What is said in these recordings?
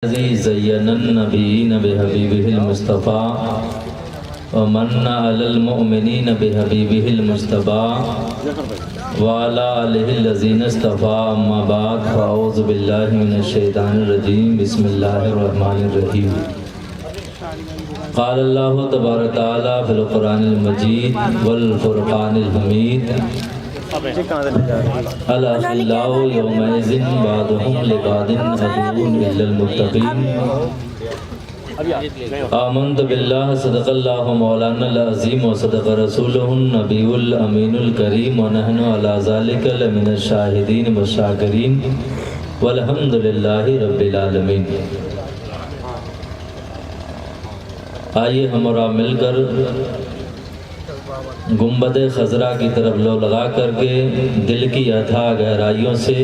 الذي زين النبيين بحبيبه المصطفى ومن على المؤمنين بحبيبه المجتبى وعلى آله الذين اصطفى أما بعد فأعوذ بالله من الشيطان الرجيم بسم الله الرحمن الرحيم قال الله تبارك وتعالى في القرآن المجيد والفرقان الحميد الأخلاء يومئذ بعضهم لبعض عدو إلا المتقين آمنت بالله صدق الله مولانا العظيم وصدق رسوله النبي الأمين الكريم ونحن على ذلك لمن الشاهدين والشاكرين والحمد لله رب العالمين۔ آئیے ہم اور آپ مل کر گنبد خضرا کی طرف لو لگا کر کے دل کی اتھاہ گہرائیوں سے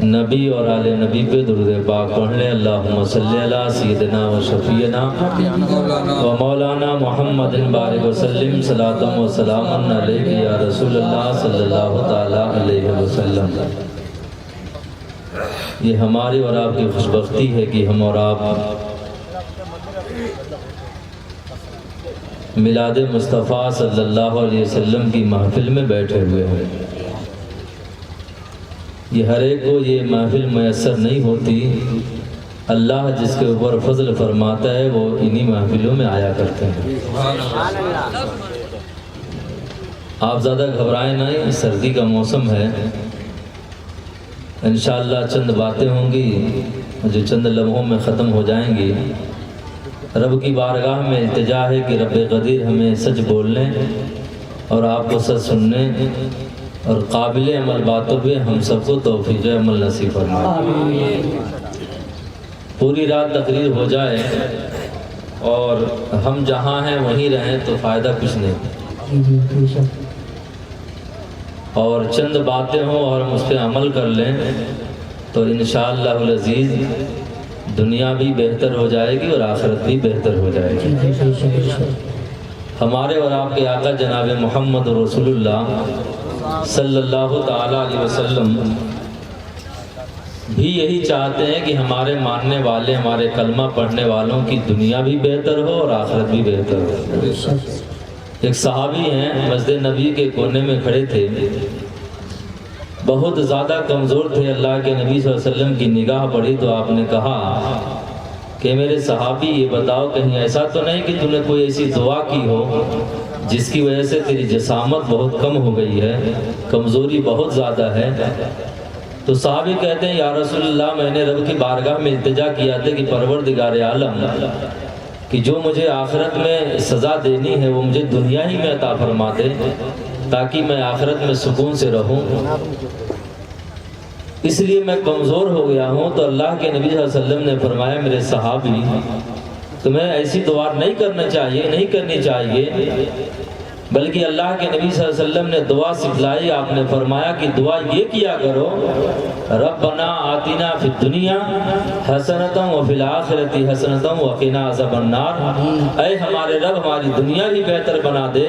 نبی اور آل نبی پہ درود پاک پڑھ لیں۔ اللہم صلی علی سیدنا و شفیعنا و مولانا محمد بارک وسلم صلاۃ و سلام علیک یا رسول اللہ صلی اللہ تعالی علیہ وسلم۔ یہ ہماری اور آپ کی خوش بختی ہے کہ ہم اور آپ میلاد مصطفیٰ صلی اللہ علیہ وسلم کی محفل میں بیٹھے ہوئے ہیں۔ یہ ہر ایک کو یہ محفل میسر نہیں ہوتی، اللہ جس کے اوپر فضل فرماتا ہے وہ انہی محفلوں میں آیا کرتے ہیں۔ آپ زیادہ گھبرائیں نہیں، سردی کا موسم ہے، انشاءاللہ چند باتیں ہوں گی جو چند لمحوں میں ختم ہو جائیں گی۔ رب کی بارگاہ میں التجا ہے کہ رب قدیر ہمیں سچ بولنے اور آپ کو سچ سننے اور قابل عمل باتوں پہ ہم سب کو توفیق عمل نصیب فرمائے۔ پوری رات تقریر ہو جائے اور ہم جہاں ہیں وہیں رہیں تو فائدہ کچھ نہیں، اور چند باتیں ہوں اور ہم اس پہ عمل کر لیں تو انشاءاللہ العزیز دنیا بھی بہتر ہو جائے گی اور آخرت بھی بہتر ہو جائے گی۔ ہمارے اور آپ کے آقا جناب محمد رسول اللہ صلی اللہ تعالیٰ علیہ وسلم بھی یہی چاہتے ہیں کہ ہمارے ماننے والے، ہمارے کلمہ پڑھنے والوں کی دنیا بھی بہتر ہو اور آخرت بھی بہتر ہو۔ ایک صحابی ہیں، مسجد نبی کے کونے میں کھڑے تھے، بہت زیادہ کمزور تھے، اللہ کے نبی صلی اللہ علیہ وسلم کی نگاہ پڑی تو آپ نے کہا کہ میرے صحابی یہ بتاؤ کہیں ایسا تو نہیں کہ تم نے کوئی ایسی دعا کی ہو جس کی وجہ سے تیری جسامت بہت کم ہو گئی ہے، کمزوری بہت زیادہ ہے؟ تو صحابی کہتے ہیں یا رسول اللہ میں نے رب کی بارگاہ میں التجا کیا تھا کہ پروردگار عالم کہ جو مجھے آخرت میں سزا دینی ہے وہ مجھے دنیا ہی میں عطا فرما دے تاکہ میں آخرت میں سکون سے رہوں، اس لیے میں کمزور ہو گیا ہوں۔ تو اللہ کے نبی صلی اللہ علیہ وسلم نے فرمایا میرے صحابی تمہیں ایسی دعا نہیں کرنی چاہیے بلکہ اللہ کے نبی صلی اللہ علیہ وسلم نے دعا سکھلائی۔ آپ نے فرمایا کہ دعا یہ کیا کرو ربنا آتنا فی الدنیا حسنۃ وفی الآخرۃ حسنۃ وقنا عذاب النار، اے ہمارے رب ہماری دنیا بھی بہتر بنا دے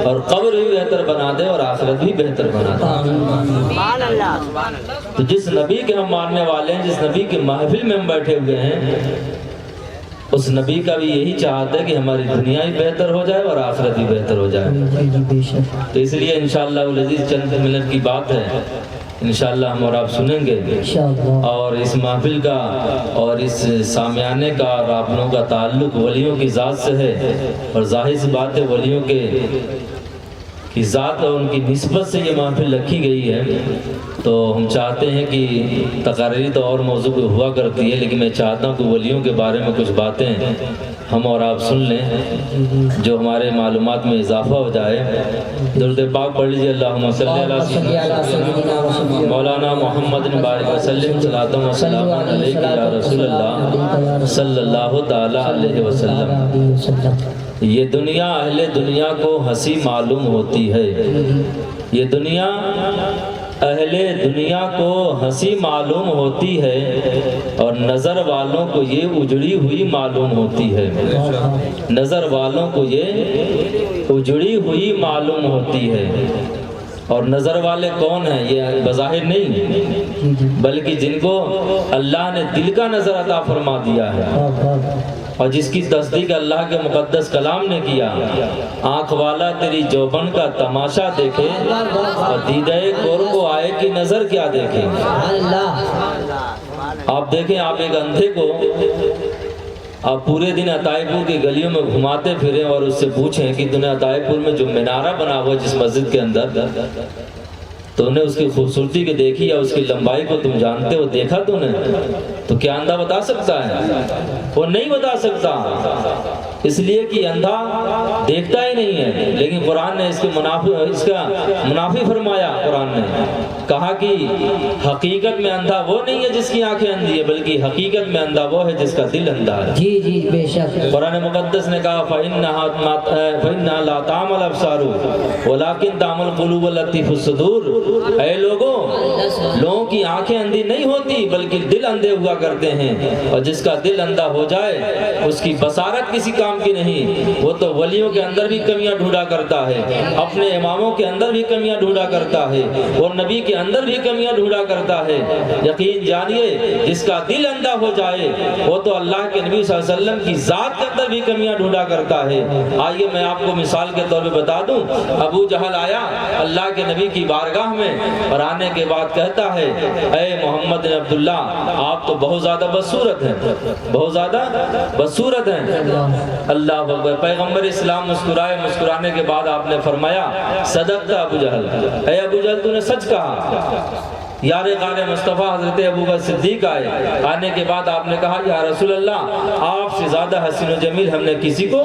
اور قبر بھی بہتر بنا دے اور آخرت بھی بہتر بنا دے۔ تو جس نبی کے ہم ماننے والے ہیں، جس نبی کے محفل میں ہم بیٹھے ہوئے ہیں، اس نبی کا بھی یہی چاہتا ہے کہ ہماری دنیا بھی بہتر ہو جائے اور آخرت بھی بہتر ہو جائے۔ تو اس لیے انشاءاللہ العزیز چند منٹ کی بات ہے، انشاءاللہ ہم اور آپ سنیں گے، اور اس محفل کا اور اس سامیانے کا اور آپ لوگوں کا تعلق ولیوں کی ذات سے ہے، اور ظاہر سی بات ہے ولیوں کی ذات اور ان کی نسبت سے یہ محفل رکھی گئی ہے۔ تو ہم چاہتے ہیں کہ تقاریر تو اور موضوع پہ ہوا کرتی ہے، لیکن میں چاہتا ہوں کہ ولیوں کے بارے میں کچھ باتیں ہم اور آپ سن لیں جو ہمارے معلومات میں اضافہ ہو جائے۔ درود پاک پڑھ لیجیے، اللہم صلی علی سیدنا مولانا محمد بارک وسلم صلاۃ و سلام علیک یا رسول اللہ صلی اللہ تعالی علیہ وسلم۔ یہ دنیا اہل دنیا کو ہنسی معلوم ہوتی ہے، یہ دنیا اہل دنیا کو ہنسی معلوم ہوتی ہے اور نظر والوں کو یہ اجڑی ہوئی معلوم ہوتی ہے، نظر والوں کو یہ اجڑی ہوئی معلوم ہوتی ہے۔ اور نظر والے کون ہیں؟ یہ بظاہر نہیں، بلکہ جن کو اللہ نے دل کا نظر عطا فرما دیا ہے، اور جس کی تصدیق اللہ کے مقدس کلام نے کیا۔ آنکھ والا تیری جوبن کا تماشا دیکھے، اور دیدہ کور کو آئے کی نظر کیا دیکھے۔ آپ دیکھیں، آپ ایک اندھے کو آپ پورے دن عطائے پور کی گلیوں میں گھماتے پھریں اور اس سے پوچھیں کہ تُو نے عطائے پور میں جو مینارہ بنا ہوا جس مسجد کے اندر، تو نے اس کی خوبصورتی کے دیکھی یا اس کی لمبائی کو تم جانتے ہو، دیکھا تو نے؟ تو کیا اندھا بتا سکتا ہے؟ وہ نہیں بتا سکتا، اس لیے کہ اندھا دیکھتا ہی نہیں ہے۔ لیکن قرآن نے اس کا منافی فرمایا۔ قرآن نے کہا کہ حقیقت میں اندھا وہ نہیں ہے جس کی آنکھیں اندھی ہے، بلکہ حقیقت میں اندھا وہ ہے جس کا دل اندھا ہے۔ جی جی بے شک۔ قرآن مقدس نے کہا فَإِنَّهَا لَا تَعْمَى الْأَبْصَارُ وَلَكِنْ تَعْمَى الْقُلُوبُ الَّتِي فِي الصُّدُورِ۔ اے لوگوں کی آنکھیں اندھی نہیں ہوتی بلکہ دل اندھے ہوا کرتے ہیں، اور جس کا دل اندھا ہو جائے اس کی بصارت کسی کام کی نہیں۔ وہ تو ولیوں کے اندر بھی کمیاں ڈھونڈا کرتا ہے، اپنے اماموں کے اندر بھی کمیاں ڈھونڈا کرتا ہے، اور نبی کے اندر بھی کمیاں ڈھونڈا کرتا ہے۔ یقین جانیے جس کا دل اندھا ہو جائے وہ تو اللہ کے نبی صلی اللہ علیہ وسلم کی ذات کے اندر بھی کمیاں ڈھونڈا کرتا ہے۔ آئیے میں آپ کو مثال کے طور پہ بتا دوں، ابو جہل آیا اللہ کے نبی کی بارگاہ میں، اور آنے کے بعد کہتا ہے اے محمد بن عبداللہ آپ تو بہت زیادہ بدصورت ہیں، بہت زیادہ بدصورت ہیں۔ اللہ اکبر۔ پیغمبر اسلام مسکرائے، مسکرانے کے بعد آپ نے فرمایا صدقت ابو جہل، اے ابو جہل تو نے سچ کہا۔ یار غار مصطفیٰ حضرت ابوبکر صدیق آئے، آنے کے بعد آپ نے کہا یا رسول اللہ آپ سے زیادہ حسین و جمیل ہم نے کسی کو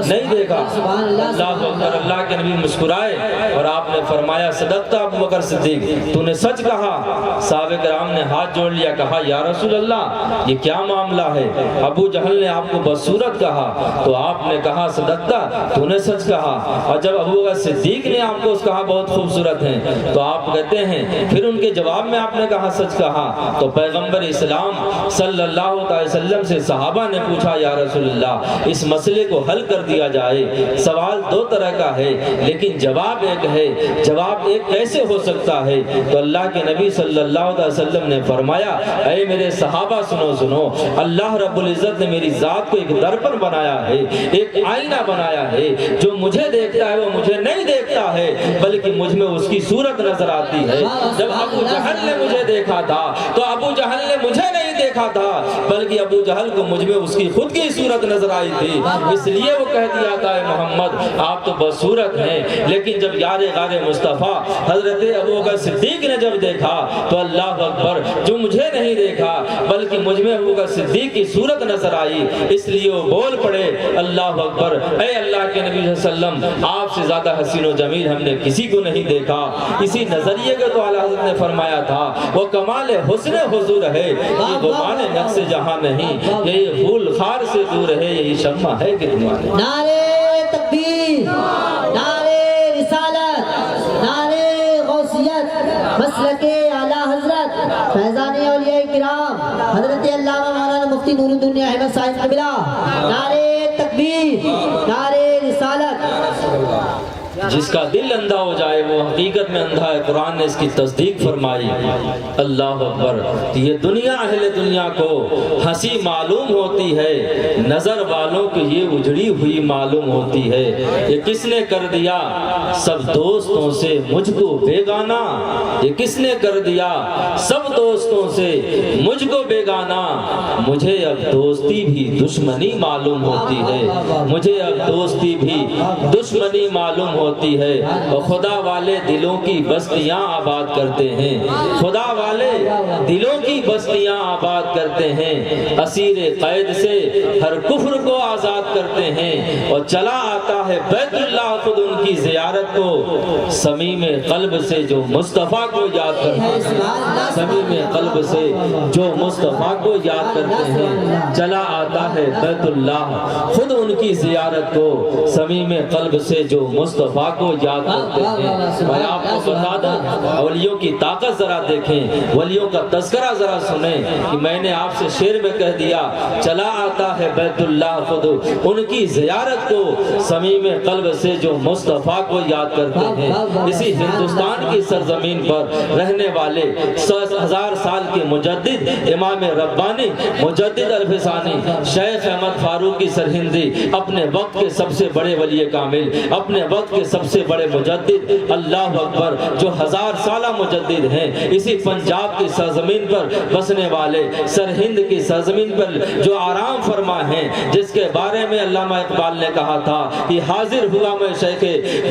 نہیں دیکھا۔ اللہ اکبر۔ اللہ کے نبی مسکرائے اور آپ نے فرمایا صدقت ابوبکر صدیق، تو نے سچ کہا۔ صحابہ کرام نے ہاتھ جوڑ لیا، کہا یا رسول اللہ یہ کیا معاملہ ہے؟ ابو جہل نے آپ کو بدصورت کہا تو آپ نے کہا صدقت، تو نے سچ کہا۔ اور جب ابوبکر صدیق نے آپ کو کہا بہت خوبصورت ہیں تو آپ کہتے ہیں پھر ان کے جواب میں آپ نے کہا سچ کہا۔ تو پیغمبر اسلام صلی اللہ علیہ وسلم سے صحابہ نے پوچھا یا رسول اللہ اس مسئلے کو حل کر دیا جائے۔ سوال دو طرح کا ہے لیکن جواب ایک ہے، جواب ایک کیسے ہو سکتا ہے؟ تو اللہ کے نبی صلی اللہ علیہ وسلم نے فرمایا اے میرے صحابہ سنو سنو، اللہ رب العزت نے میری ذات کو ایک درپن بنایا ہے، ایک آئینہ بنایا ہے۔ جو مجھے دیکھتا ہے وہ مجھے نہیں دیکھتا ہے بلکہ مجھ میں اس کی صورت نظر آتی ہے۔ جب ابو جہل نے مجھے دیکھا تھا تو ابو جہل نے مجھے نہیں دیکھا تھا بلکہ ابو جہل کو مجھ میں اس کی خود کی صورت نظر آئی تھی، اس لیے وہ کہہ دیا تھا اے محمد آپ تو بدصورت ہیں۔ لیکن جب یار غار مصطفیٰ حضرت ابوبکر صدیق نے جب دیکھا تو اللہ اکبر، جو مجھے نہیں دیکھا بلکہ مجھ میں ابوبکر صدیق کی صورت نظر آئی، اس لیے وہ بول پڑے اللہ اکبر، اے اللہ کے نبی صلی اللہ علیہ وسلم آپ سے زیادہ حسین و جمیل ہم نے کسی کو نہیں دیکھا۔ اسی نظریے کے تو اعلیٰ حضرت نے فرمایا تھا وہ کمال حسن حضور ہے، یہ غمان نقص جہاں نہیں، یہی پھول خار سے دور ہے، یہی شمع ہے کہ تمہارے۔ نعرے تکبیر، نعرے رسالت، نعرے غوثیت، مسلک اعلیٰ حضرت فیضان اولیاء کرام حضرت علامہ مولانا مفتی نور الدنیا احمد صاحب قبلہ، نعرے تکبیر، نعرے رسالت۔ جس کا دل اندھا ہو جائے وہ حقیقت میں اندھا ہے، قرآن نے اس کی تصدیق فرمائی۔ اللہ اکبر۔ یہ دنیا اہل دنیا کو ہنسی معلوم ہوتی ہے، نظر والوں کی یہ اجڑی ہوئی معلوم ہوتی ہے۔ یہ کس نے کر دیا سب دوستوں سے مجھ کو بیگانہ، یہ کس نے کر دیا سب دوستوں سے مجھ کو بیگانہ، مجھے اب دوستی بھی دشمنی معلوم ہوتی ہے، مجھے اب دوستی بھی دشمنی معلوم ہوتی ہے۔ اور خدا والے دلوں کی بستیاں آباد کرتے ہیں، خدا والے دلوں کی بستیاں آباد کرتے ہیں، اسیر قید سے ہر کفر کو آزاد کرتے ہیں، اور چلا آتا ہے بیت اللہ خود ان کی زیارت کو، صمیم قلب سے جو مصطفیٰ کو یاد کرتے ہیں، صمیم قلب سے جو مصطفیٰ کو یاد کرتے ہیں، چلا آتا ہے بیت اللہ خود ان کی زیارت کو، صمیم قلب سے جو مصطفیٰ مصطفیٰ کو یاد کرتے ہیں۔ میں آپ کو بتا دوں ولیوں کی طاقت ذرا دیکھیں، ولیوں کا تذکرہ ذرا سنیں کہ میں نے آپ سے شعر میں کہہ دیا چلا آتا ہے بیت اللہ خود ان کی زیارت کو صمیم قلب سے جو مصطفیٰ کو یاد کرتے ہیں۔ اسی ہندوستان کی سرزمین پر رہنے والے 1000 سال کے مجدد امام ربانی مجدد الفسانی شیخ احمد فاروقی سرہندی اپنے وقت کے سب سے بڑے ولی کامل، اپنے وقت کے سب سے بڑے مجدد، اللہ اکبر، جو 1000 سالہ مجدد ہیں، اسی پنجاب کی سرزمین پر بسنے والے، سرہند کی سرزمین پر جو آرام فرما ہیں، جس کے بارے میں علامہ اقبال نے کہا تھا کہ حاضر ہوا میں شیخ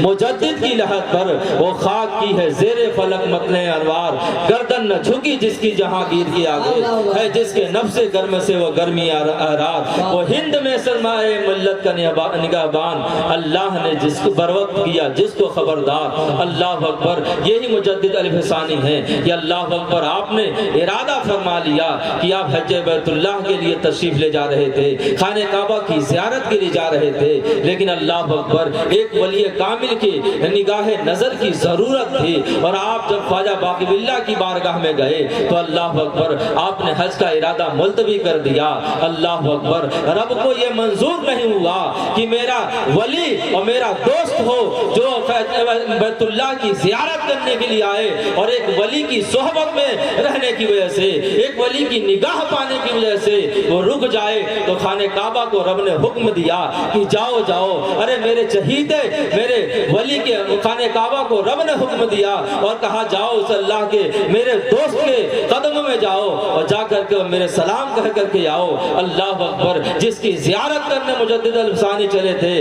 مجدد کی لحد پر، وہ خاک کی ہے زیر فلک متن انوار، گردن نہ جھکی جس کی جہانگیر کی آگے ہے، جس کے نفس گرم سے وہ گرمی آرات، وہ ہند میں سرمائے ملت کا نگہبان، اللہ نے جس کو بروقت کیا جس کو خبردار، اللہ اکبر۔ یہی مجدد الفسانی ہیں کہ اللہ اکبر آپ نے ارادہ فرما لیا کہ آپ حج بیت اللہ کے لیے تشریف لے جا رہے تھے، خانہ کعبہ کی زیارت کے لیے جا رہے تھے، لیکن اللہ اکبر ایک ولی کامل کی نگاہ نظر کی ضرورت تھی، اور آپ جب خواجہ باقی باللہ کی بارگاہ میں گئے تو اللہ اکبر آپ نے حج کا ارادہ ملتوی کر دیا۔ اللہ اکبر، رب کو یہ منظور نہیں ہوا کہ میرا ولی اور میرا دوست ہو جو بیت اللہ کی زیارت کرنے کے لیے آئے، اور ایک ولی کی صحبت میں رہنے کی وجہ سے، ایک ولی کی نگاہ پانے کی وجہ سے وہ رک جائے، تو خانہ کعبہ کو رب نے حکم دیا کہ جاؤ جاؤ، ارے میرے چہیتے میرے ولی کے خانہ کعبہ کو رب نے حکم دیا اور کہا جاؤ اس اللہ کے میرے دوست کے قدم میں جاؤ اور جا کر کے میرے سلام کہہ کر کے آؤ۔ اللہ اکبر، جس کی زیارت کرنے مجدد الفسانی چلے تھے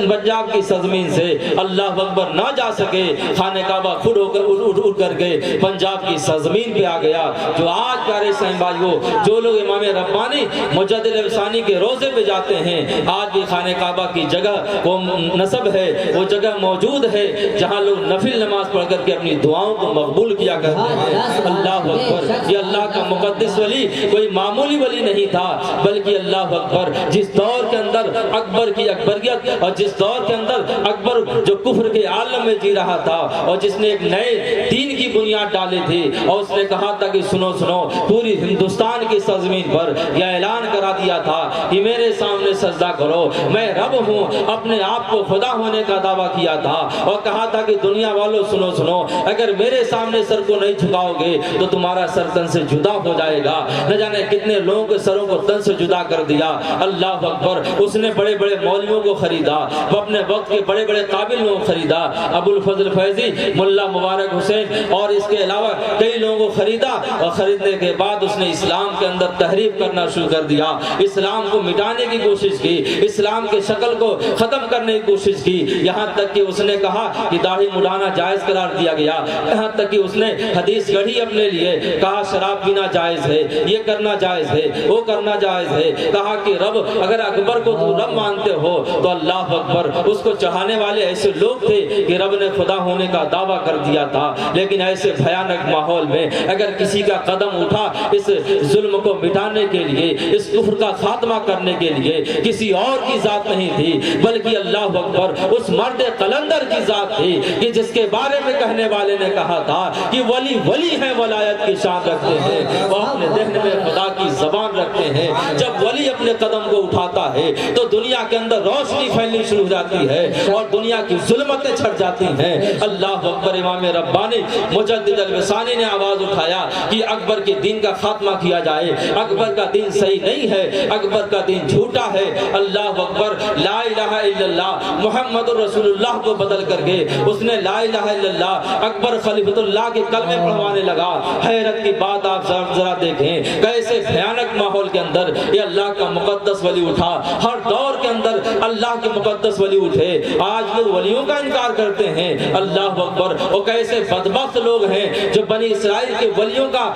پنجاب کی سرزمین سے، اللہ اکبر نہ جا سکے، خانہ کعبہ خود اڑ کر کے پنجاب کی سرزمین پہ آ گیا۔ جو آج پیارے اسلام بھائیو، جو لوگ امام ربانی مجدد الفسانی کے روزے پہ جاتے ہیں، آج بھی خانہ کعبہ کی جگہ وہ نصب ہے، وہ جگہ موجود ہے جہاں لوگ نفل نماز پڑھ کر کے اپنی دعاؤں کو مقبول کیا کرتے ہیں۔ اللہ اکبر، یہ اللہ کا مقدس ولی کوئی معمولی ولی نہیں تھا، بلکہ اللہ اکبر جس دور کے اندر اکبر کی اکبریت، اور جس دور کے اندر اکبر جو کفر کے عالم میں جی رہا تھا، اور جس نے ایک نئے دین کی بنیاد ڈالی تھی، اور اس نے کہا تھا کہ سنو سنو، پوری ہندوستان کی سرزمین پر یہ اعلان کرا دیا تھا کہ میرے سامنے سجدہ کرو، میں رب ہوں، اپنے آپ کو خدا ہونے کا دعویٰ کیا تھا، اور کہا تھا کہ دنیا والوں سنو سنو، اگر میرے سامنے سر کو نہیں جھکاؤ گے تو تمہارا سر تن سے جدا ہو جائے گا۔ نہ جانے کتنے لوگوں کے سروں کو تن سے جدا کر دیا۔ اللہ اکبر، اس نے بڑے بڑے مولویوں کو خریدا، وہ اپنے وقت کے بڑے بڑے قابل لوگوں کو خریدا، ابو الفضل فیضی، ملا مبارک حسین، اور اس کے علاوہ کئی لوگوں کو خریدا، اور خریدنے کے بعد اس نے اسلام کے اندر تحریف کرنا شروع کر دیا، اسلام کو مٹانے کی کوشش کی، اسلام کے شکل کو ختم کرنے کی کوشش کی، یہاں تک کہ اس نے کہا کہ داڑھی مڈانا جائز قرار دیا گیا، یہاں تک کہ اس نے حدیث گڑھی اپنے لیے، کہا شراب پینا جائز ہے، یہ کرنا جائز ہے، وہ کرنا جائز ہے، کہا کہ رب اگر اکبر کو تو رب مانتے ہو تو اللہ اکبر، اس کو چڑھانے والے ایسے لوگ تھے کہ رب نے خدا ہونے کا دعویٰ کر دیا تھا، لیکن ایسے بھیانک ماحول میں اگر کسی کا قدم اٹھا اس ظلم کو مٹانے کے لیے، اس کفر کا خاتمہ کرنے کے لیے، کسی اور کی ذات نہیں تھی بلکہ اللہ اکبر اس مرد قلندر کی ذات تھی کہ جس کے بارے میں کہنے والے نے کہا تھا کہ ولی ولی ہیں، ولایت کی شان رکھتے ہیں، وہ اپنے ذہن میں خدا کی زبان رکھتے ہیں۔ جب ولی اپنے قدم کو اٹھاتا ہے تو دنیا کے اندر روشنی پھیلنی شروع ہو جاتی ہے اور دنیا کی ظلمتیں چھٹ جاتی ہیں۔ اللہ اکبر، امام ربانی مجدد الفسانی نے آواز اٹھایا کہ اکبر کے دین کا خاتمہ کیا جائے، اکبر کا دین صحیح نہیں ہے، اکبر کا دین جھوٹا ہے۔ اللہ اکبر، لا الہ الا اللہ محمد رسول اللہ کو بدل کر کے اس نے لا الہ الا اللہ اکبر خلیفۃ اللہ کے کلمے پڑھوانے لگا۔ حیرت کی بات آپ ذرا دیکھیں، کیسے بھیانک ماحول کے اندر یہ اللہ کا مقدس ولی اٹھا۔ ہر دور کے اندر اللہ کے مقدس ولی اٹھے، آج لوگ ولیوں کا انکار کرتے ہیں۔ اللہ اکبر، وہ کیسے بدبخت لوگ ہیں جو بنی اسرائیل کے ولیوں کا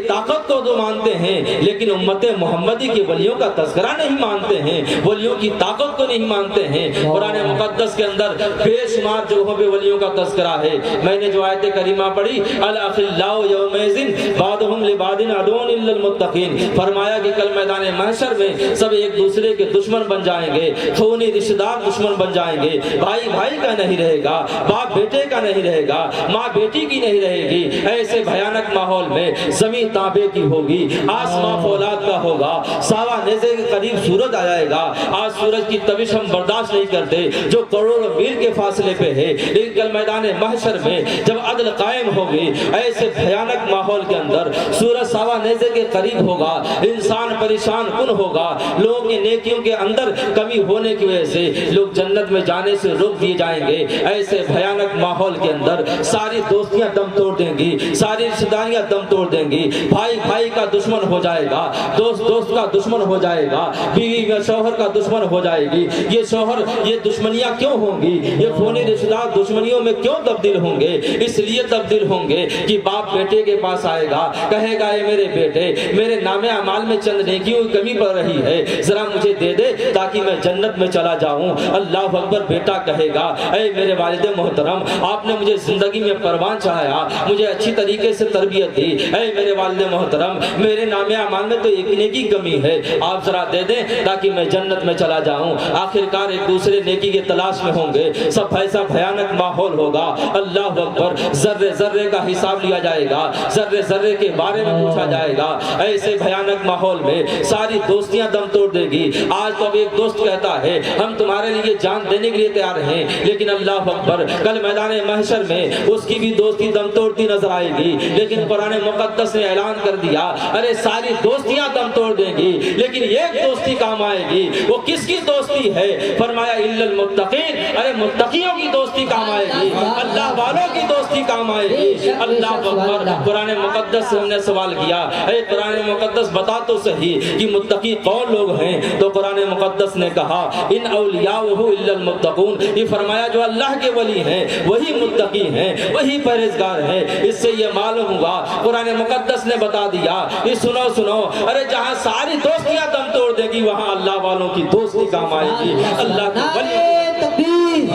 طاقت کو تو مانتے ہیں لیکن امت محمدی کے ولیوں کا تذکرہ نہیں مانتے ہیں، ولیوں کی طاقت کو نہیں مانتے ہیں۔ قرآن مقدس کے اندر بے شمار جگہوں پہ ولیوں کا تذکرہ ہے۔ میں نے جو آیت کریمہ پڑھی، الاخلاء یومئذ بعضهم لبعض عدو الا المتقین، فرمایا کہ کل میدان محشر میں سب ایک دوسرے کے دشمن بن جائیں گے، خونی رشتہ دار دشمن بن جائیں گے گے, بھائی بھائی کا نہیں رہے گا, باپ بیٹے کا نہیں رہے گا, ماں بیٹی کی نہیں رہے گی. ایسے بھیانک ماحول میں زمین تانبے کی ہوگی, آسمان فولاد کا ہوگا, ساوا نیزے کے قریب سورج آ جائے گا. آج سورج کی تابش ہم برداشت نہیں کرتے جو کروڑوں میل کے فاصلے پہ ہے, لیکن کل میدان محشر میں جب عدل قائم ہوگی, ایسے بھیانک ماحول کے اندر سورج ساوا نیزے کے قریب ہوگا, انسان پریشان کن ہوگا, لوگوں کی نیکیوں کے اندر کمی ہونے کی وجہ سے لوگ جنت میں جانے سے روک دیے جائیں گے. ایسے بھیانک ماحول کے اندر ساری دوستیاں دم توڑ دیں گی, ساری رشتہ داریاں دم توڑ دیں گی, بھائی بھائی کا دشمن ہو جائے گا, دوست دوست کا دشمن ہو جائے گا, بیوی میں شوہر کا دشمن ہو جائے گی. یہ شوہر یہ دشمنیاں کیوں ہوں گی, یہ خونی رشتہ دار دشمنیوں میں کیوں تبدیل ہوں گے؟ اس لیے تبدیل ہوں گے کہ باپ بیٹے کے پاس آئے گا, کہے گا اے میرے بیٹے, میرے نام اعمال میں چند نیکیوں کی کمی پڑ رہی ہے, ذرا مجھے دے دے تاکہ میں جنت میں چلا جاؤں. اللہ اکبر. بیٹا کہے گا اے میرے والد محترم, آپ نے مجھے زندگی میں پروان چڑھایا, مجھے اچھی طریقے سے تربیت دی, اے میرے والد محترم میرے نام اعمال میں تو ایک نیکی کمی ہے, آپ ذرا دے دیں تاکہ میں جنت میں چلا جاؤں. آخرکار ایک دوسرے نیکی کے تلاش میں ہوں گے, سب ایسا بھیانک ماحول ہوگا. اللہ اکبر. ذرے ذرے کا حساب لیا جائے گا, ذرے ذرے کے بارے میں پوچھا جائے گا. ایسے بھیانک ماحول میں ساری دوستیاں دم توڑ دے گی. آج تو اب ایک دوست کہتا ہے ہم تمہارے لیے جان دینے کے لیے تیار ہیں, لیکن اللہ اکبر کل میدان محشر میں اس کی بھی دوستی دم توڑتی نظر آئے گی. لیکن قرآن مقدس نے اعلان کر دیا ارے ساری دوستیاں دم توڑ دیں گی, لیکن ایک دوستی کام آئے گی. وہ کس کی دوستی ہے؟ فرمایا الا المتقین. ارے متقیوں کی دوستی کام آئے گی, اللہ والوں کی دوستی کام آئے گی. اللہ اکبر. قرآن مقدس سے ہم نے سوال کیا اے قرآن مقدس بتا تو صحیح کہ متقی کون لوگ ہیں؟ تو قرآن مقدس نے کہا ان اولیاءہ الا المتقون. یہ فرمایا جو اللہ کے ولی ہیں وہی متقی ہیں, وہی پرہیزگار ہیں. اس سے یہ معلوم ہوا, قرآن مقدس نے بتا دیا, یہ سنو سنو, ارے جہاں ساری دوستیاں دم توڑ دے گی وہاں اللہ والوں کی دوستی کام آئے گی. اللہ کی ولی. نعرے تکبیر,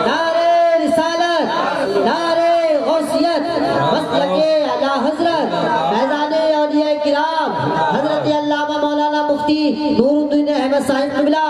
نعرے رسالت, نعرے غوثیت, مسلک اعلی حضرت فیضان اولیاء کرام حضرت علامہ مولانا مفتی نور الدین احمد صاحب قبلہ.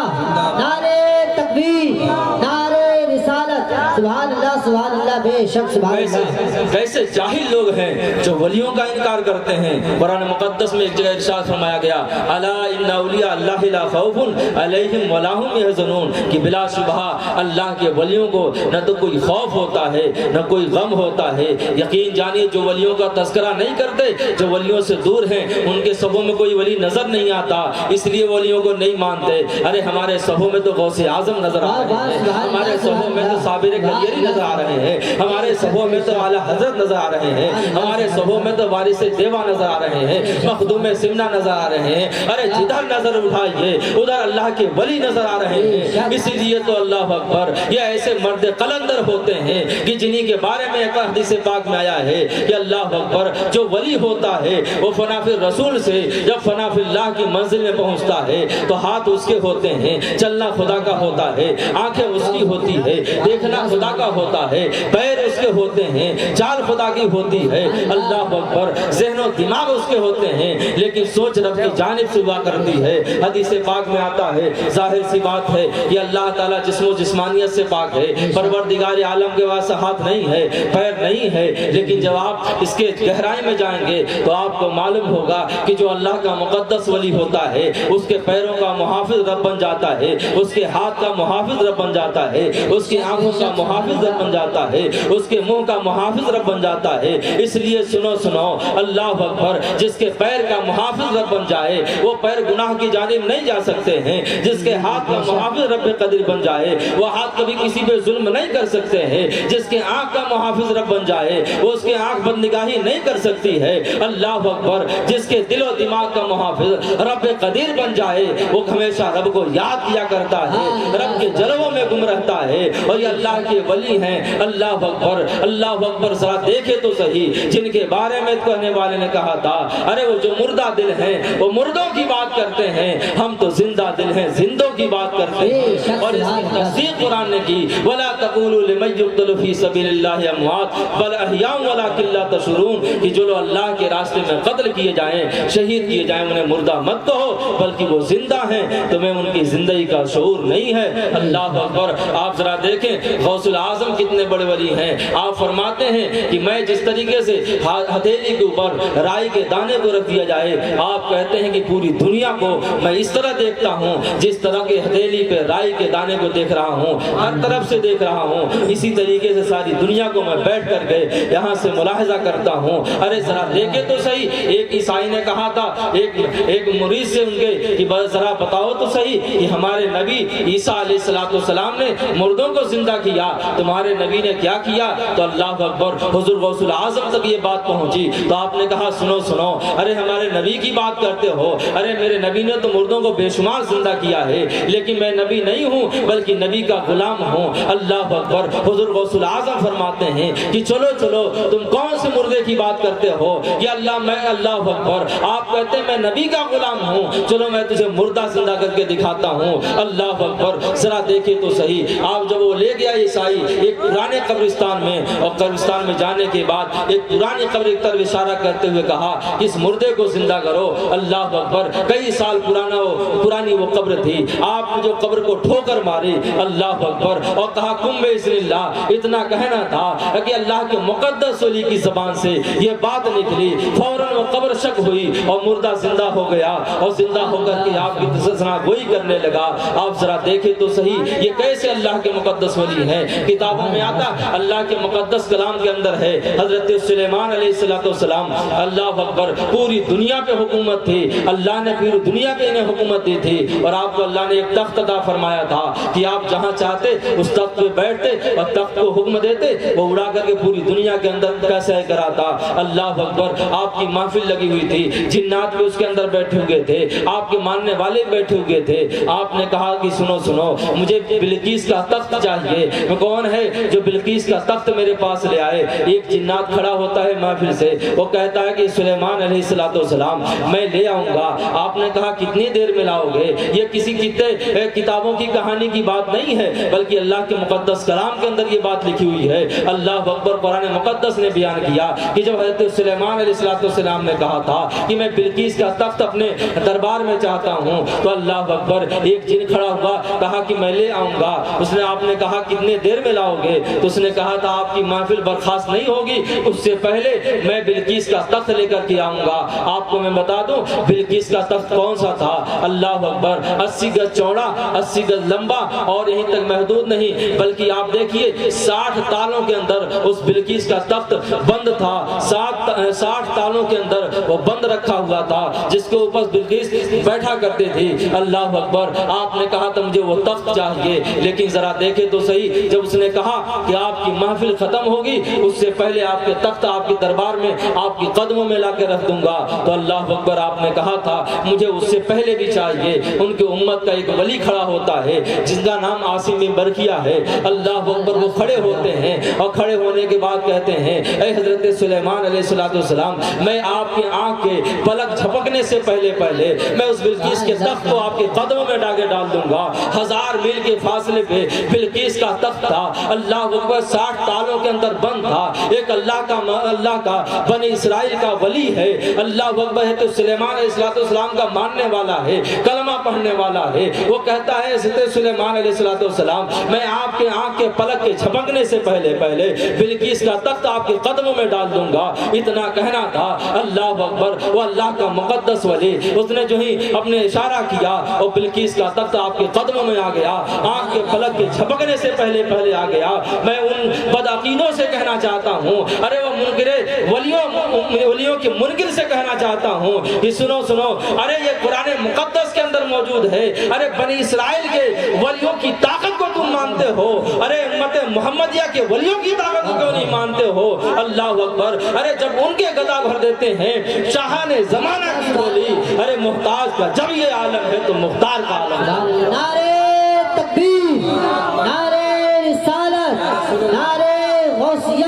نعرے تکبیر, نعرے رسالت. سبحان اللہ سبحان اللہ, بے شک سبحان اللہ. کیسے جاہل لوگ ہیں جو ولیوں کا انکار کرتے ہیں. قرآن مقدس میں ایک جگہ ارشاد فرمایا گیا الا ان اولیاء اللہ لا خوف علیہم ولا هم يحزنون, کہ بلا شبہ اللہ کے ولیوں کو نہ تو کوئی خوف ہوتا ہے نہ کوئی غم ہوتا ہے. یقین جانیے جو ولیوں کا تذکرہ نہیں کرتے, جو ولیوں سے دور ہیں, ان کے صفوں میں کوئی ولی نظر نہیں آتا, اس لیے ولیوں کو نہیں مانتے. ارے ہمارے صفوں میں تو غوث اعظم نظر آ رہے ہیں, ہمارے صفوں میں تو صابر کلیری نظر آ رہے ہیں, ہمارے صفوں میں تو اعلی حضرت نظر آ رہے ہیں, ہمارے صفوں میں تو وارث دیوا نظر آ رہے ہیں, مخدوم سمنا نظر آ رہے ہیں. ارے جدھر نظر اٹھائیے ادھر اللہ کے ولی نظر آ رہے ہیں. اسی لیے تو اللہ اکبر یہ ایسے مرد قلندر ہوتے ہیں کہ جنہی کے بارے میں ایک حدیث پاک میں آیا ہے کہ اللہ اکبر جو ولی ہوتا ہے وہ فنا فی الرسول سے جب فنا فی اللہ کی منزل میں پہنچتا ہے تو ہاتھ اس کے ہوتے ہیں, چلنا خدا کا ہوتا ہے, آنکھیں اس کی ہوتی ہے, دیکھنا خدا کا ہوتا ہے, پیر اس کے ہوتے ہیں, چال خدا کی ہوتی ہے. اللہ اکبر. ذہن و دماغ اس کے ہوتے ہیں, لیکن سوچ رب کی جانب سے ہوا کرتی ہے. حدیث پاک میں آتا ہے ظاہر سی بات ہے کہ اللہ تعالیٰ جسم و جسمانیت سے پاک ہے, پروردگار عالم کے واسطے ہاتھ نہیں ہے, پیر نہیں ہے, لیکن جب آپ اس کے گہرائی میں جائیں گے تو آپ کو معلوم ہوگا کہ جو اللہ کا مقدس ولی ہوتا ہے اس کے پیروں کا محافظ رب بن جاتا ہے, اس کے ہاتھ کا محافظ رب بن جاتا ہے, اس کی آنکھوں کا محافظ رب بن جاتا ہے, اس کے منہ کا محافظ رب بن جاتا ہے. اس لیے سنو سنو, اللہ اکبر, جس کے پیر کا محافظ رب بن جائے وہ پیر گناہ کی جانب نہیں جا سکتے ہیں. جس کے ہاتھ کا محافظ رب قدیر بن جائے وہ ہاتھ کبھی کسی پہ ظلم نہیں کر سکتے ہیں. جس کے آنکھ کا محافظ رب بن جائے وہ اس کے آنکھ بد نگاہی نہیں کر سکتی ہے. اللہ اکبر. جس کے دل و دماغ کا محافظ رب قدیر بن جائے وہ ہمیشہ رب کو یاد کیا کرتا ہے, رب کے جلووں میں گم رہتا ہے, اور یہ اللہ کے ولی ہیں. اللہ اکبر. اکبر اللہ اکبر ذرا دیکھے تو صحیح جن کے بارے میں کہنے والے نے کہا تھا ارے وہ جو مردہ دل ہیں وہ مردوں کی بات کرتے ہیں، ہم تو زندہ دل ہیں زندوں کی بات کرتے ہیں۔ اور اس کی تصدیق قرآن نے کی وَلَا تَقُولُوا لِمَن يُقْتَلُ فِي سَبِيلِ اللَّهِ أَمْوَاتٌ بَلْ أَحْيَاءٌ وَلَٰكِن لَّا تَشْعُرُونَ کہ جو لوگ اللہ کے راستے میں قتل کیے جائیں شہید کیے جائیں انہیں مردہ مت کہو بلکہ وہ زندہ ہیں، تمہیں ان کی زندگی کا شعور نہیں ہے۔ اللہ اکبر۔ آپ ذرا دیکھیں غوث العظم کتنے بڑے ولی ہیں۔ آپ فرماتے ہیں کہ میں جس طریقے سے ہتھیلی کے اوپر رائی کے دانے کو رکھ دیا جائے، آپ کہتے ہیں کہ پوری دنیا کو میں اس طرح دیکھتا ہوں جس طرح کے ہتھیلی پہ رائی کے دانے کو دیکھ رہا ہوں، ہر طرف سے دیکھ رہا ہوں، اسی طریقے سے ساری دنیا کو میں بیٹھ کر کے یہاں سے ملاحظہ کرتا ہوں۔ ارے ذرا دیکھے تو صحیح، ایک عیسائی نے کہا تھا ایک مرید سے ان کے کہ ذرا بتاؤ تو صحیح کہ ہمارے نبی عیسیٰ علیہ السلام نے مردوں کو زندہ کیا، تمہارے نبی نے کیا کیا؟ تو اللہ اکبر حضور غوث العظم تک یہ بات پہنچی تو آپ نے کہا سنو سنو، ارے ہمارے نبی کی بات کرتے ہو، ارے میرے نبی نے تو مردوں کو بے شمار زندہ کیا ہے، لیکن میں نبی نہیں ہوں بلکہ نبی کا غلام ہوں۔ اللہ اکبر۔ حضور غوث العظم فرماتے ہیں کہ چلو چلو تم کون سے مردے کی بات کرتے ہو؟ یا اللہ میں اللہ اکبر، آپ کہتے ہیں میں نبی کا غلام ہوں، چلو میں تجھے مردہ زندہ کر کے دکھاتا ہوں۔ اللہ اکبر۔ ذرا دیکھے تو صحیح، آپ جب وہ لے گیا عیسائی ایک پرانے قبرستان میں، اور قبرستان میں جانے کے بعد ایک پرانی قبر کی طرف اشارہ کرتے ہوئے کہا اس مردے کو زندہ کرو۔ اللہ اکبر۔ کئی سال پرانی وہ قبر تھی، آپ نے جو قبر کو ٹھوکر ماری، اللہ اکبر، اور کہا کم بِإِذْنِ اللَّهِ، اتنا کہنا تھا کہ اللہ کے مقدس ولی کی زبان سے یہ بات نکلی، فوراً وہ قبر شک ہوئی اور مردہ زندہ ہو گیا، اور زندہ ہو کر کے آپ کی تسنا گوئی کرنے لگا۔ آپ ذرا دیکھیں تو صحیح یہ کیسے اللہ کے مقدس ولی ہیں۔ کتابوں میں آتا اللہ کے مقدس کلام کے اندر ہے حضرت سلیمان علیہ السلام، اللہ اکبر، پوری دنیا پہ حکومت تھی، اللہ نے پوری دنیا پہ انہیں حکومت دی تھی، اور آپ کو اللہ نے ایک تخت عطا فرمایا تھا کہ آپ جہاں چاہتے اس تخت پہ بیٹھتے اور تخت کو حکم دیتے، وہ اڑا کر کے پوری دنیا کے اندر کیسے کراتا۔ اللہ اکبر۔ آپ کی محفل لگی ہوئی تھی، جنات بھی اس کے اندر بیٹھے ہوئے تھے، آپ کے ماننے والے بیٹھے ہوئے تھے۔ آپ نے کہا کہ سنو سنو مجھے بلقیس کا تخت چاہیے، کون ہے جو بلقیس کا تخت میرے پاس لے آئے؟ ایک جنات کھڑا ہوتا ہے محفل سے، وہ کہتا ہے کہ سلیمان علیہ السلام میں لے آؤں گا۔ آپ نے کہا کتنی دیر میں لاؤ گے؟ یہ کسی کتابوں کی کہانی کی بات نہیں ہے بلکہ اللہ کے مقدس کلام کے اندر یہ بات لکھی ہوئی ہے۔ اللہ اکبر۔ قرآن مقدس نے بیان کیا کہ جب حضرت سلیمان علیہ السلام نے کہا تھا کہ میں بلقیس کا تخت اپنے دربار میں چاہتا ہوں، تو اللہ اکبر ایک جن کھڑا ہوا، کہا کہ میں لے آؤں گا۔ اس نے آپ نے کہا کتنے دیر میں لاؤ گے؟ تو اس نے کہا تھا آپ کی محفل برخاست نہیں ہوگی اس سے پہلے میں بلقیس کا تخت لے کر کے آؤں گا۔ آپ کو میں بتا دوں بلقیس کا تخت کون سا تھا؟ اللہ اکبر۔ 80 گز چوڑا، 80 گز لمبا، اور یہیں تک محدود نہیں بلکہ آپ دیکھیے 60 تالوں کے اندر اس بلقیس کا تخت بند تھا، 60 تالوں کے اندر وہ بند رکھا ہوا تھا جس کے اوپر بلقیس بیٹھا کرتے تھی۔ اللہ اکبر۔ آپ نے کہا تھا مجھے وہ تخت چاہیے، لیکن ذرا دیکھے تو صحیح جب اس نے کہا کہ آپ کی محفل ختم ہوگی اس سے پہلے آپ کے تخت آپ کے دربار میں آپ کی قدموں میں لا کے رکھ دوں گا، تو اللہ اکبر آپ نے کہا تھا مجھے اس سے پہلے بھی چاہیے۔ ان کی امت کا ایک ولی کھڑا ہوتا ہے جس کا نام عاصم بن برکیہ ہے۔ اللہ اکبر۔ وہ کھڑے ہوتے ہیں اور کھڑے ہونے کے بعد کہتے ہیں اے حضرت سلیمان علیہ السلام، میں آپ کی آنکھ کے پلک جھپکنے سے پہلے میں اس بلقیس کے تخت کو آپ کے قدموں میں ڈال دوں گا۔ 1000 میل کے فاصلے پہ بلقیس کا تخت تھا، اللہ اکبر، 60 تالوں کے اندر بند تھا۔ ایک اللہ کا بنی اسرائیل کا ولی ہے، اللہ اکبر، ہے تو سلیمان علیہ السلام کا ماننے والا ہے، کلمہ پڑھنے والا ہے۔ وہ کہتا ہے حضرت سلیمان علیہ السلام، میں آپ کے آنکھ کے پلک کے جھپکنے سے پہلے بلقیس کا تخت آپ کے قدموں میں ڈال دوں گا۔ اتنا کہنا تھا۔ اللہ اکبر۔ وہ اللہ کا مقدس ولی، اس نے جو ہی اپنے اشارہ کیا اور بلقیس کا تخت آپ کے قدموں میں آ گیا، آنکھ کے پلک کے جھپکنے سے پہلے آ گیا۔ میں ان بدعقیدوں سے کہنا چاہتا ہوں، ارے وہ ولیوں کے منکر سے کہنا چاہتا ہوں کہ سنو ارے یہ قرآن مقدس کے اندر موجود ہے۔ ارے بنی اسرائیل کے ولیوں کی طاقت کو تم مانتے ہو، ارے امت محمدیہ کے ولیوں کی طاقت کو کیوں نہیں مانتے ہو؟ اللہ اکبر۔ ارے جب ان کے گدا بھر دیتے ہیں شاہان زمانہ کی بولی، ارے محتاج کا جب یہ عالم ہے تو مختار کا عالم۔ نعرے تکبیر، نعرے رسالت، نعرے غوثیت۔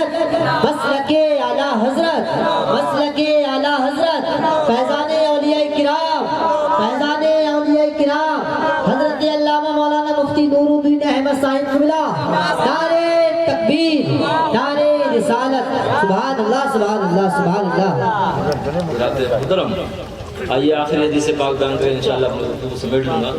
مسلک اعلیٰ حضرت مسلک اعلیٰ حضرت فیضان اولیاء کرام فیضان اولیاء کرام حضرت علامہ مولانا مفتی نور الدین احمد صاحب قبلہ نعرہ تکبیر نعرہ رسالت سبحان اللہ سبحان اللہ سبحان اللہ حضرات محترم آئیے آخری حدیث پاک بیان کریں انشاءاللہ اپنے گفتگو سمیٹ لوں گا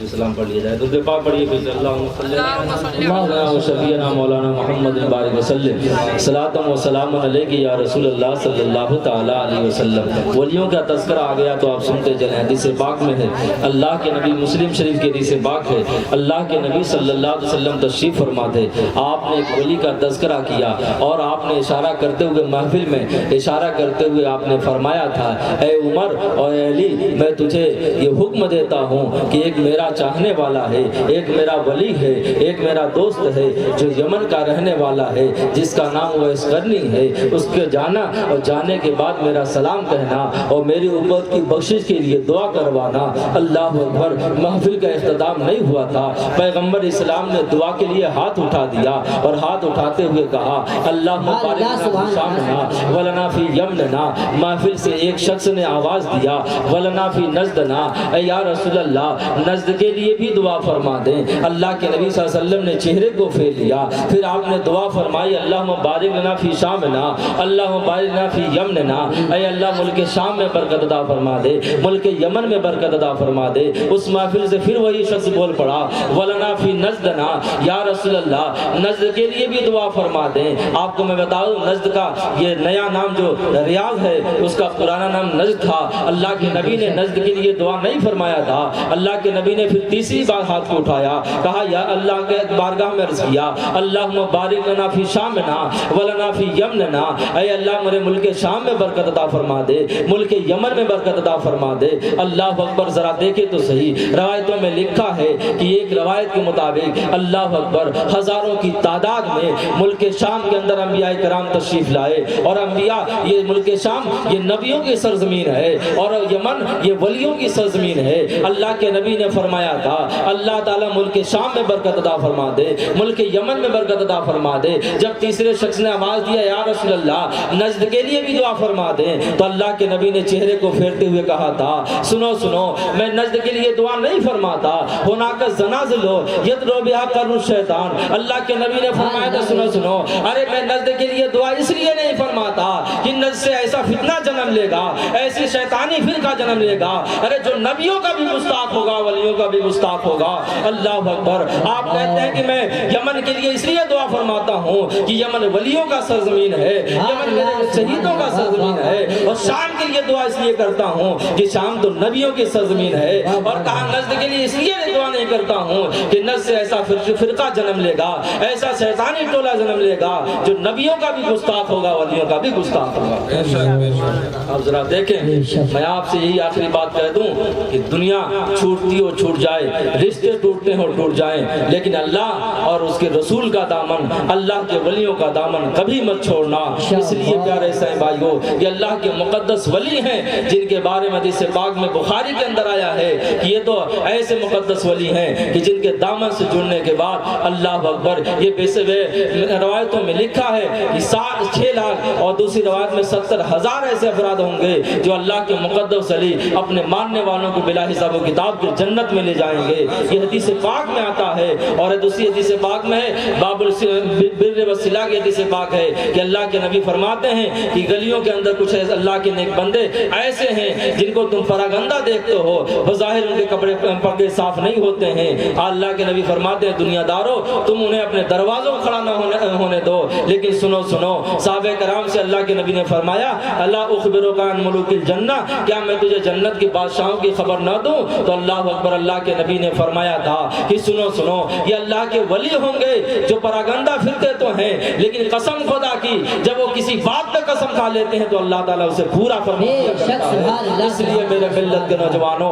سلام پڑھ لیا جائے درود پاک پڑھیے پھر اللہم صلی اللہ و شفیعنا مولانا محمد بارک وسلم صلاۃ و سلام علیک یا رسول اللہ صلی اللہ تعالی علیہ وسلم ولیوں کا تذکرہ آ گیا تو آپ سنتے چلیں حدیث پاک میں ہے اللہ کے نبی مسلم شریف کی حدیث پاک ہے اللہ کے نبی صلی اللہ علیہ وسلم تشریف فرما تھے آپ نے ایک ولی کا تذکرہ کیا اور آپ نے اشارہ کرتے ہوئے محفل میں اشارہ کرتے ہوئے آپ نے فرمایا تھا اے عمر اور اے علی میں تجھے یہ حکم دیتا ہوں کہ ایک میرا چاہنے والا ہے ایک میرا ولی ہے ایک میرا دوست ہے جو یمن کا رہنے والا ہے جس کا نام ویس کرنی ہے اس کے جانا اور جانے کے بعد میرا سلام کہنا اور میری امت کی بخشش کے لیے دعا کروانا اللہ اکبر محفل کا اختتام نہیں ہوا تھا پیغمبر اسلام نے دعا کے لیے ہاتھ اٹھا دیا اور ہاتھ اٹھاتے ہوئے کہا اللہ مبارک فی شامنا ولنا فی یمننا محفل سے ایک شخص نے آواز دیا ولنا فی نزدنا اے یا رسول اللہ نزد کے لیے بھی دعا فرما دیں اللہ کے نبی صلی اللہ علیہ وسلم نے چہرے کو پھیر لیا پھر آپ نے دعا فرمائی اللہم بارک لنا فی شامنا اللہم بارک لنا فی یمننا اے اللہ ملک شام میں برکت عطا فرما دے ملک یمن میں برکت عطا فرما دے اس محفل سے پھر وہی شخص بول پڑا ولنا فی نزدنا یا رسول اللہ نزد کے لیے بھی دعا فرما دیں آپ کو میں بتا دوں نزد کا یہ نیا نام جو ریاض ہے اس کا پرانا نام نزد تھا اللہ کے نبی نے نزد کے لیے دعا نہیں فرمایا تھا اللہ کے نبی نے پھر تیسری بار ہاتھ کو اٹھایا کہا یا اللہ کے بارگاہ میں عرض کیا اللہم بارک لنا فی شامنا ولنا فی یمننا اے اللہ میرے ملک شام میں برکت عطا فرما دے ملک یمن میں برکت عطا فرما دے اللہ اکبر ذرا دیکھے تو صحیح روایتوں میں لکھا ہے کہ ایک روایت کے مطابق اللہ اکبر ہزاروں کی تعداد میں ملک شام کے اندر انبیاء کرام تشریف لائے اور انبیاء یہ ملک شام یہ نبیوں کی سرزمین ہے اور یمن یہ ولیوں کی سرزمین ہے اللہ کے نبی نے فرمایا تھا اللہ تعالیٰ ملک شام میں برکت عطا فرما دے ملک یمن میں برکت عطا فرما دے جب تیسرے شخص نے آواز دیا یا رسول اللہ نجد کے لیے بھی دعا فرما دیں تو اللہ کے نبی نے چہرے کو پھیرتے ہوئے کہا تھا سنو سنو میں نجد کے لیے دعا نہیں فرماتا ہونا کا زنازلو یدرو بہا قرن شیطان اللہ کے نبی نے فرمایا تھا سنو سنو ارے میں نجد کے لیے دعا اس لیے نہیں فرماتا کہ نجد سے ایسا فتنہ جنم لے گا ایسی شیطانی فرقہ جنم لے گا ارے جو نبیوں کا بھی گستاخ ہوگا ولیوں کا بھی گستاخ ہوگا اللہ اکبر آپ کہتے ہیں کہ میں یمن کے لیے اس لیے دعا فرماتا ہوں کہ یمن ولیوں کا سرزمین ہے یمن میرے شہیدوں کا سرزمین ہے اور شام کے لیے دعا اس لیے کرتا ہوں کہ شام تو نبیوں کی سرزمین ہے اور کہا نجد کے لیے اس لیے دعا نہیں کرتا ہوں کہ نجد سے ایسا فرقہ جنم لے گا ایسا شیطانی ٹولہ جنم لے گا جو نبیوں کا بھی گستاخ ہوگا ولیوں کا بھی گستاخ ہوگا اب ذرا دیکھیں میں آپ سے یہی آخری بات کہہ دوں کہ دنیا چھوٹتی ہو چھوٹ جائے رشتے ٹوٹتے ہو ٹوٹ جائیں لیکن اللہ اور اس کے رسول کا دامن اللہ کے ولیوں کا دامن کبھی مت چھوڑنا اس لیے پیارے صاحب بھائیو یہ اللہ کے مقدس ولی ہیں جن کے بارے میں حدیث پاک میں بخاری کے اندر آیا ہے کہ یہ تو ایسے مقدس ولی ہیں کہ جن کے دامن سے جڑنے کے بعد اللہ اکبر یہ روایتوں میں لکھا ہے کہ 6 لاکھ اور دوسری روایت میں 70,000 ایسے افراد ہوں گے جو اللہ کے مقدس ولی اپنے ماننے والوں کو بلا حساب و کتاب کے جنت میں لے جائیں گے یہ حدیث پاک میں آتا ہے اور دوسری حدیث پاک میں ہے باب البر والصلہ کی حدیث پاک ہے کہ اللہ کے نبی فرماتے ہیں کہ گلیوں کے اندر کچھ اللہ کے نیک بندے ایسے ہیں جن کو تم پراگندہ دیکھتے ہو بظاہر ان کے کپڑے پردے صاف نہیں ہوتے ہیں اللہ کے نبی فرماتے ہیں دنیا دارو تم انہیں اپنے دروازوں کھڑا نہ ہونے دو لیکن سنو سنو صحابہ کرام سے اللہ کے نبی نے فرمایا اللہ اخبرک عن ملوک الجنہ کیا میں تجھے جنت کے بادشاہوں کی خبر نہ دوں تو اللہ اکبر اللہ کے نبی نے فرمایا تھا کہ سنو سنو یہ اللہ کے ولی ہوں گے جو پراگندہ پھرتے تو ہیں لیکن قسم خدا کی جب وہ کسی بات پہ قسم کھا لیتے ہیں تو اللہ تعالیٰ اسے پورا فرماتا ہے اس لیے میرے ملت کے نوجوانوں